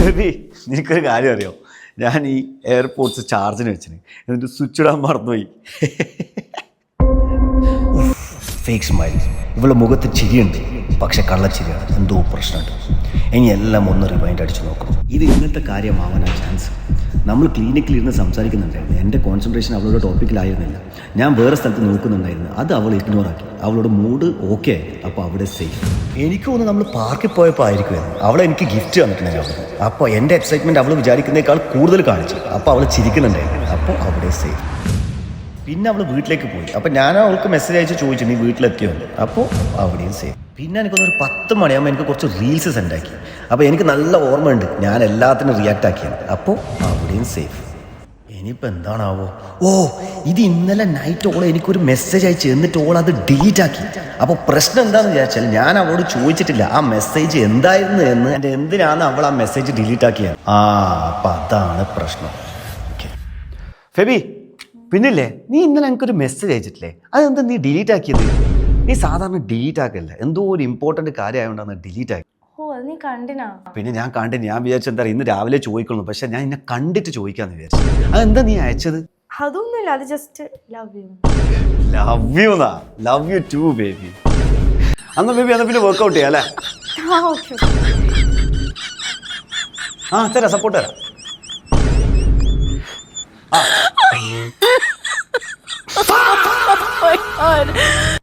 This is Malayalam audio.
ബേബി നിനക്കൊരു കാര്യം അറിയോ, ഞാൻ ഈ എയർപോർട്ട്സ് ചാർജിന് വെച്ചിന് എന്നിട്ട് സ്വിച്ച് ഇടാൻ മറന്നുപോയി. ഫേക്ക് സ്മൈൽ, ഇവളുടെ മുഖത്ത് ചിരിയുണ്ട്, പക്ഷെ കള്ളച്ചിരിയാണ്, എന്തോ പ്രശ്നമുണ്ട്. ഇനി എല്ലാം ഒന്ന് റിമൈൻഡ് അടിച്ച് നോക്കണം. ഇത് ഇന്നത്തെ കാര്യമാവാനാ ചാൻസ്. നമ്മൾ ക്ലിനിക്കിൽ ഇരുന്ന് സംസാരിക്കുന്നുണ്ടായിരുന്നു, എൻ്റെ കോൺസെൻട്രേഷൻ അവളുടെ ടോപ്പിക്കിലായിരുന്നില്ല. ഞാൻ വേറെ സ്ഥലത്ത് നോക്കുന്നുണ്ടായിരുന്നു, അത് അവൾ ഇഗ്നോർ ആക്കി. അവളുടെ മൂഡ് ഓക്കെ ആയി, അപ്പോൾ അവിടെ സേഫ്. എനിക്ക് തോന്നുന്നു നമ്മൾ പാർക്കിൽ പോയപ്പോൾ ആയിരിക്കുമായിരുന്നു അവളെ എനിക്ക് ഗിഫ്റ്റ് തന്നിട്ടുണ്ടായിരുന്നു. അപ്പോൾ എൻ്റെ എക്സൈറ്റ്മെൻറ്റ് അവൾ വിചാരിക്കുന്നതിനേക്കാൾ കൂടുതൽ കാണിച്ചു. അപ്പോൾ അവൾ ചിരിക്കുന്നുണ്ടായിരുന്നു, അപ്പോൾ അവിടെ സേഫ്. പിന്നെ അവൾ വീട്ടിലേക്ക് പോയി. അപ്പോൾ ഞാൻ അവൾക്ക് മെസ്സേജ് അയച്ച് ചോദിച്ചു നീ വീട്ടിലെത്തിയോ എന്ന്. അപ്പോൾ അവിടെയും സേഫ്. പിന്നെ എനിക്കൊന്നൊരു 10 മണിയാകുമ്പോൾ എനിക്ക് കുറച്ച് റീൽസ് സെൻഡ് ആക്കി. അപ്പോൾ എനിക്ക് നല്ല ഓർമ്മയുണ്ട്, ഞാൻ എല്ലാത്തിനും റിയാക്ട് ആക്കിയാണ്. അപ്പോൾ അവിടെയും സേഫ്. ഇനിയിപ്പോൾ എന്താണാവോ? ഓ, ഇത് ഇന്നലെ നൈറ്റ് ഓൾ എനിക്കൊരു മെസ്സേജ് അയച്ചു, എന്നിട്ട് ഓൾ അത് ഡിലീറ്റ് ആക്കി. അപ്പോൾ പ്രശ്നം എന്താണെന്ന് വിചാരിച്ചാൽ ഞാൻ അവളോട് ചോദിച്ചിട്ടില്ല ആ മെസ്സേജ് എന്തായിരുന്നു എന്ന്. എൻ്റെ എന്തിനാണ് അവൾ ആ മെസ്സേജ് ഡിലീറ്റ് ആക്കിയത്? അപ്പം അതാണ് പ്രശ്നം. ഓക്കെ ഫെബി, പിന്നില്ലേ നീ ഇന്നലെ എനിക്കൊരു മെസ്സേജ് അയച്ചിട്ടില്ലേ, അതെന്താ നീ ഡിലീറ്റ് ആക്കിയത്? നീ സാധാരണ ഡിലീറ്റ് ആക്കല്ല, എന്തോ ഒരു ഇമ്പോർട്ടൻറ്റ് കാര്യമായതുകൊണ്ടാണ് ഡിലീറ്റ് ആക്കി. നീ കണ്ടിനാ? പിന്നെ ഞാൻ കണ്ടിന്. ഞാൻ വിചാരിച്ചു എന്താ ഇന്ന് രാവിലെ ചോദിക്കുന്നു, പക്ഷെ ഞാൻ എന്നെ കണ്ടിട്ട് ചോദിക്കാന്ന് വിചാരിച്ചു. അതെന്താ നീ അയച്ചത്? അതൊന്നുമില്ല, അത് just love you. Love you നാ? Love you too baby. അന്ന് ബേബി അന്ന് പിന്നെ വർക്ക്ഔട്ട് ചെയ്യാം അല്ലേ? തരാം, സപ്പോർട്ട് തരാം. Oh my God.